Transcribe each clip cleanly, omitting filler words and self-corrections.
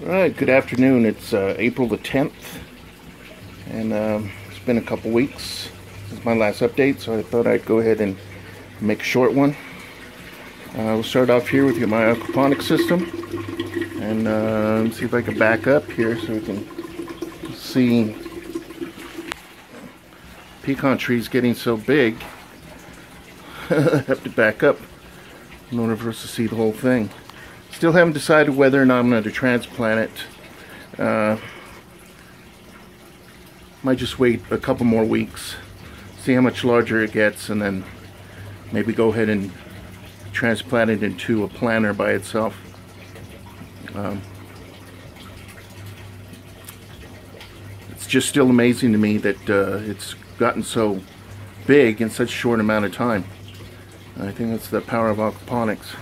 Alright, good afternoon. It's April the 10th, and it's been a couple weeks since my last update, so I thought I'd go ahead and make a short one. We'll start off here with my aquaponics system, and see if I can back up here so we can see pecan trees getting so big. I have to back up in order for us to see the whole thing. Still haven't decided whether or not I'm going to transplant it. Might just wait a couple more weeks, see how much larger it gets, and then maybe go ahead and transplant it into a planter by itself. It's just still amazing to me that it's gotten so big in such a short amount of time. I think that's the power of aquaponics.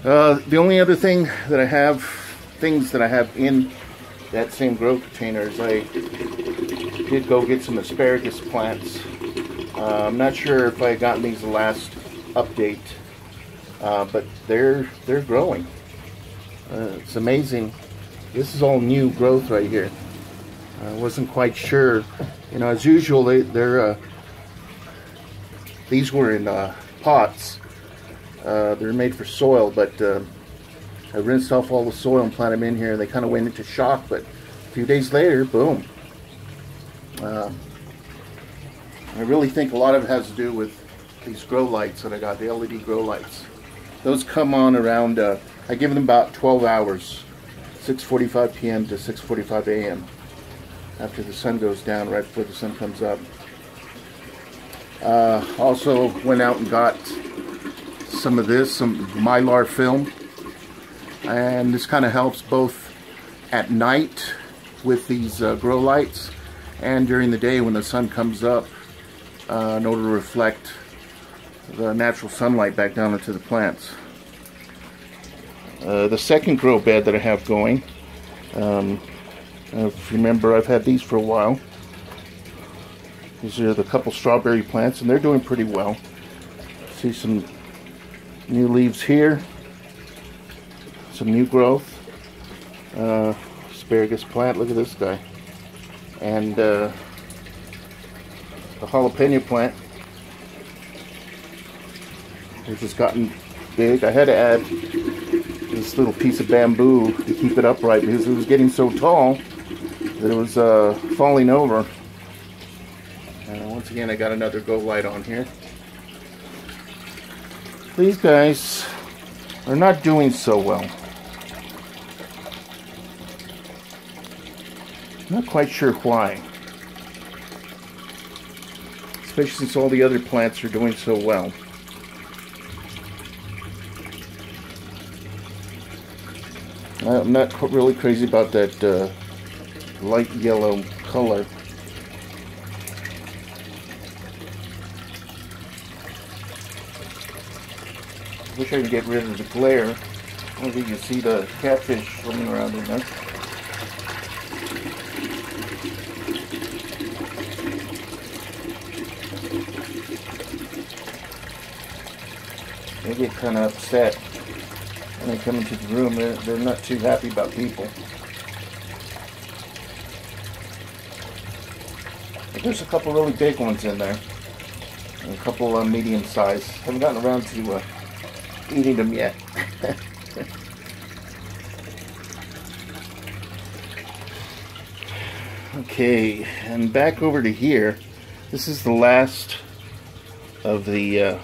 The only other thing that I have, things that I have in that same grow container is I did go get some asparagus plants. I'm not sure if I had gotten these the last update, but they're growing. It's amazing. This is all new growth right here. I wasn't quite sure. You know, as usual, these were in pots. They're made for soil, but I rinsed off all the soil and planted them in here, and they kind of went into shock, but a few days later, boom. I really think a lot of it has to do with these grow lights that I got, the LED grow lights. Those come on around, I give them about 12 hours, 6:45 p.m. to 6:45 a.m. after the sun goes down, right before the sun comes up. Also went out and got some mylar film, and this kind of helps both at night with these grow lights and during the day when the sun comes up, in order to reflect the natural sunlight back down into the plants. The second grow bed that I have going, if you remember, I've had these for a while. These are the couple strawberry plants, and they're doing pretty well. See some new leaves here, some new growth. Asparagus plant, look at this guy. And the jalapeno plant has just gotten big. I had to add this little piece of bamboo to keep it upright because it was getting so tall that it was falling over. And once again, I got another go light on here. These guys are not doing so well. Not quite sure why. Especially since all the other plants are doing so well. I'm not really crazy about that light yellow color. Wish I could get rid of the glare. I don't think you see the catfish swimming around in there. They get kind of upset when they come into the room. They're not too happy about people. But there's a couple really big ones in there, and a couple medium size. Haven't gotten around to eating them yet. Okay, and back over to here. This is the last of the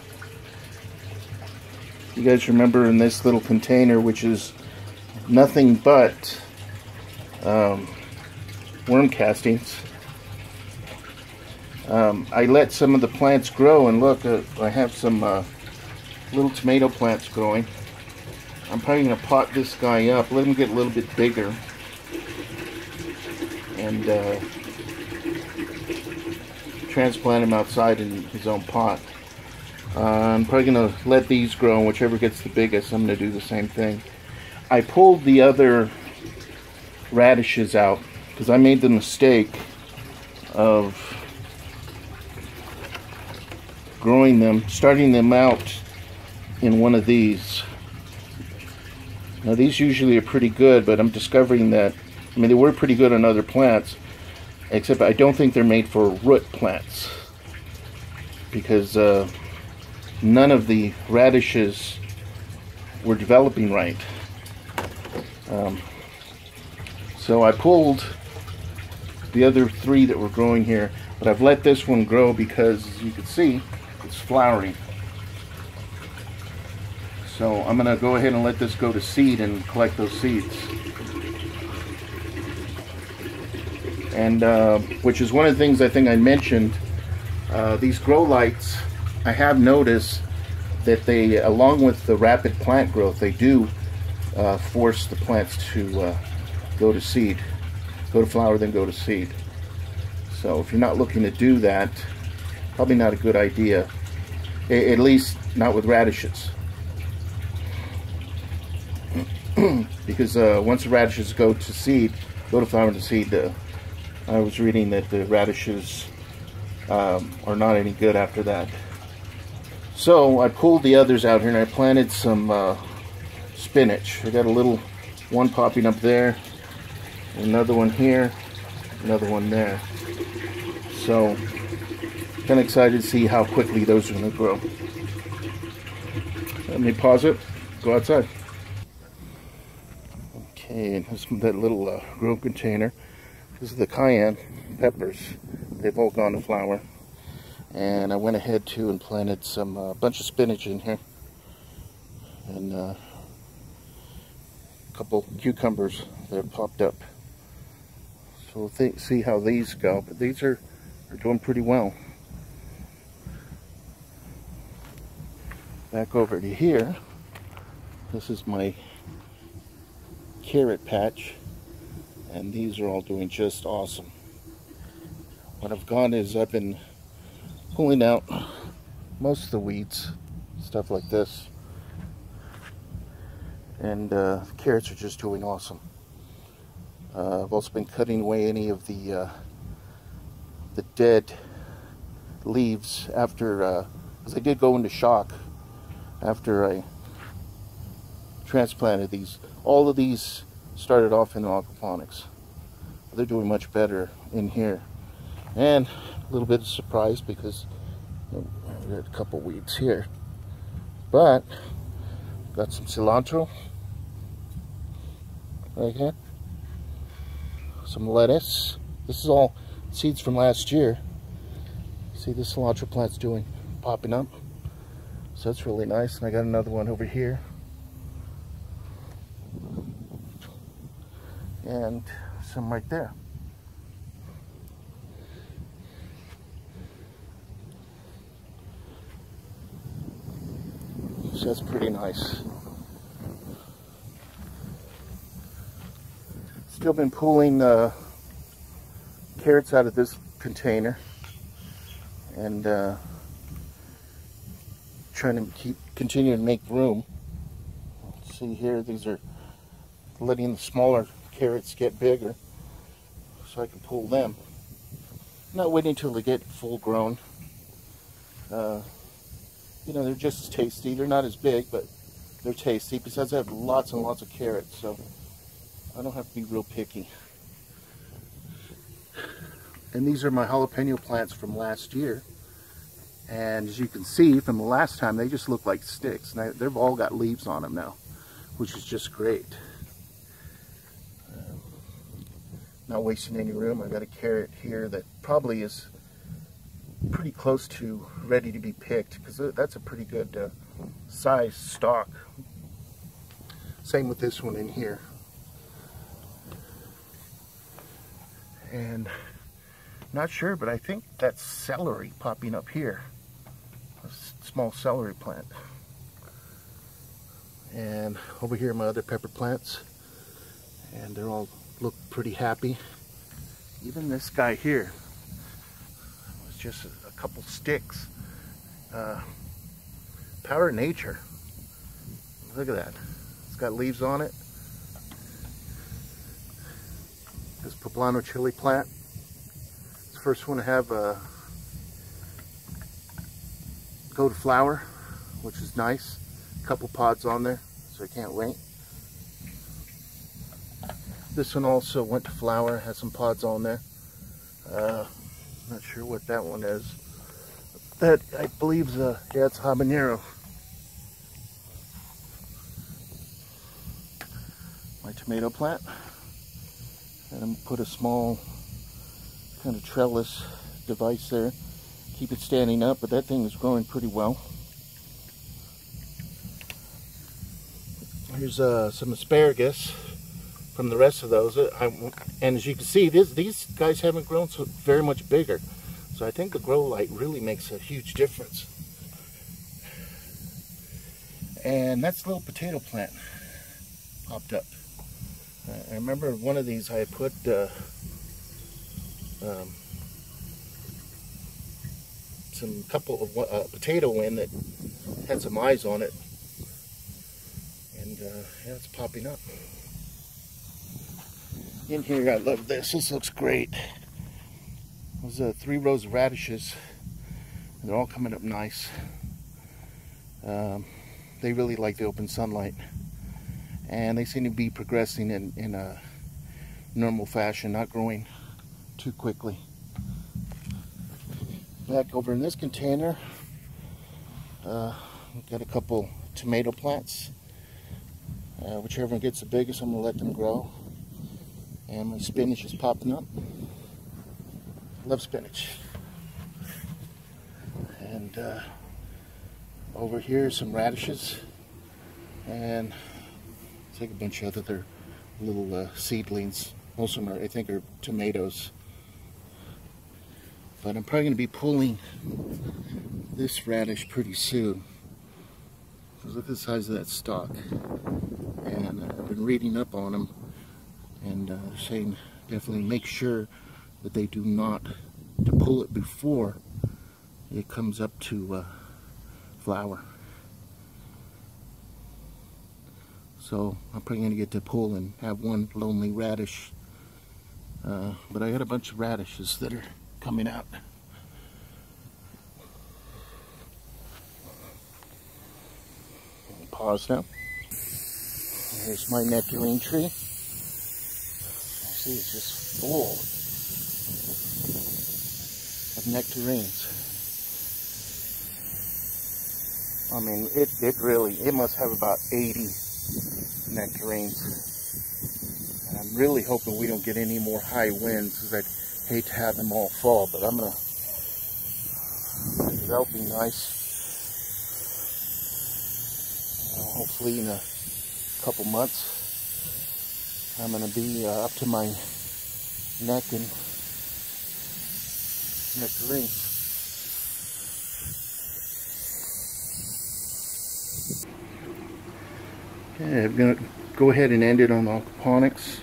you guys remember in this little container, which is nothing but worm castings. I let some of the plants grow, and look, I have some little tomato plants growing. I'm probably going to pot this guy up, let him get a little bit bigger, and transplant him outside in his own pot. I'm probably going to let these grow, and whichever gets the biggest, I'm going to do the same thing. I pulled the other radishes out because I made the mistake of starting them out in one of these. Now these usually are pretty good, but I'm discovering that, I mean, they were pretty good on other plants, except I don't think they're made for root plants, because none of the radishes were developing right. So I pulled the other 3 that were growing here, but I've let this one grow because, as you can see, it's flowering. So I'm going to go ahead and let this go to seed and collect those seeds. And which is one of the things I think I mentioned, these grow lights, I have noticed that they, along with the rapid plant growth, they do force the plants to go to seed, go to flower, then go to seed. So if you're not looking to do that, probably not a good idea, at least not with radishes. Because once the radishes go to seed, go to flower to seed, I was reading that the radishes are not any good after that. So I pulled the others out here and I planted some spinach. I got a little one popping up there, another one here, another one there. So kind of excited to see how quickly those are going to grow. Let me pause it, go outside. Okay, and here's that little grow container. This is the cayenne peppers. They've all gone to flower. And I went ahead too and planted some bunch of spinach in here. And a couple cucumbers that popped up. So we'll see how these go. But these are doing pretty well. Back over to here. This is my carrot patch. And these are all doing just awesome. What I've gone is I've been pulling out most of the weeds, stuff like this. And carrots are just doing awesome. I've also been cutting away any of the dead leaves after, because I did go into shock after I transplanted these. All of these started off in aquaponics. They're doing much better in here. And a little bit of surprise because we had a couple weeds here. But got some cilantro right here. Some lettuce. This is all seeds from last year. See, this cilantro plant's popping up. So that's really nice. And I got another one over here. And some right there. So that's pretty nice. Still been pulling carrots out of this container and trying to continue to make room. See here, these are letting the smaller carrots get bigger so I can pull them. I'm not waiting until they get full grown. You know, they're just as tasty. They're not as big, but they're tasty. Besides, I have lots and lots of carrots, so I don't have to be real picky. And these are my jalapeno plants from last year. And as you can see from the last time, they just look like sticks. And they've all got leaves on them now, which is just great. Not wasting any room. I got a carrot here that probably is pretty close to ready to be picked, because that's a pretty good size stalk. Same with this one in here. And not sure, but I think that's celery popping up here. A small celery plant. And over here my other pepper plants, and they're all look pretty happy. Even this guy here was just a couple sticks. Power of nature. Look at that. It's got leaves on it. This poblano chili plant. It's the first one to have go to flower, which is nice. A couple pods on there, so I can't wait. This one also went to flower, has some pods on there. Not sure what that one is. That, I believe, is yeah, it's habanero. My tomato plant. And I'm put a small kind of trellis device there. Keep it standing up, but that thing is growing pretty well. Here's some asparagus from the rest of those. And as you can see, these guys haven't grown so very much bigger. So I think the grow light really makes a huge difference. And that's a little potato plant popped up. I remember one of these I had put some couple of potato in that had some eyes on it. And yeah, it's popping up. In here, I love this. This looks great. There's 3 rows of radishes. They're all coming up nice. They really like the open sunlight. And they seem to be progressing in a normal fashion, not growing too quickly. Back over in this container, we've got a couple tomato plants. Whichever one gets the biggest, I'm going to let them grow. And my spinach is popping up. Love spinach. And over here, some radishes. And it's like a bunch of other little seedlings. Most of them are, I think, are tomatoes. But I'm probably going to be pulling this radish pretty soon. Because look at the size of that stalk. And I've been reading up on them. And they're saying definitely make sure that they do not to pull it before it comes up to flower. So I'm probably going to get to pull and have one lonely radish. But I got a bunch of radishes that are coming out. Pause now. Here's my nectarine tree. See, it's just full of nectarines. I mean, it must have about 80 nectarines. And I'm really hoping we don't get any more high winds, because I'd hate to have them all fall, but that'll be nice. Hopefully in a couple months, I'm going to be up to my neck in nectarines. Okay, I'm going to go ahead and end it on Aquaponics.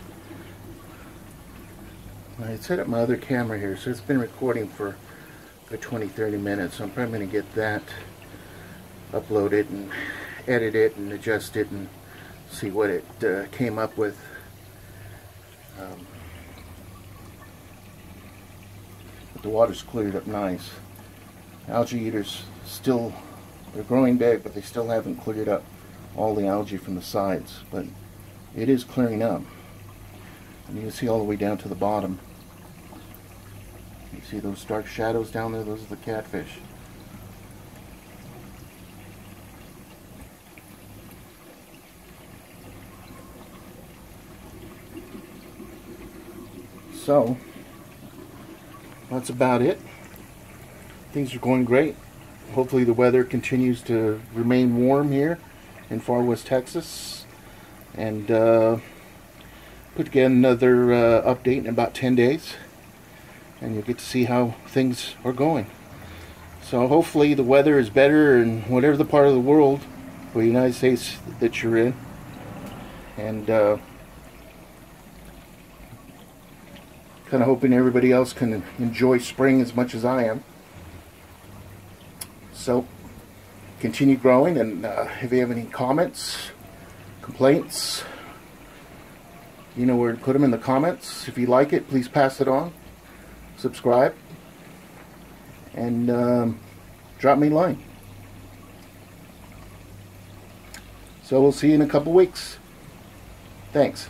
I set up my other camera here, so it's been recording for 20-30 minutes, so I'm probably going to get that uploaded and edit it and adjust it and see what it came up with. But the water's cleared up nice. Algae eaters still, they're growing big, but they still haven't cleared up all the algae from the sides. But it is clearing up. And you can see all the way down to the bottom. You see those dark shadows down there? Those are the catfish. So, that's about it. Things are going great. Hopefully the weather continues to remain warm here in far west Texas. And put together another update in about 10 days. And you'll get to see how things are going. So hopefully the weather is better in whatever the part of the world, or the United States, that you're in. And kind of hoping everybody else can enjoy spring as much as I am. So, continue growing, and if you have any comments, complaints, you know where to put them in the comments. If you like it, please pass it on. Subscribe. And drop me a line. So we'll see you in a couple weeks. Thanks.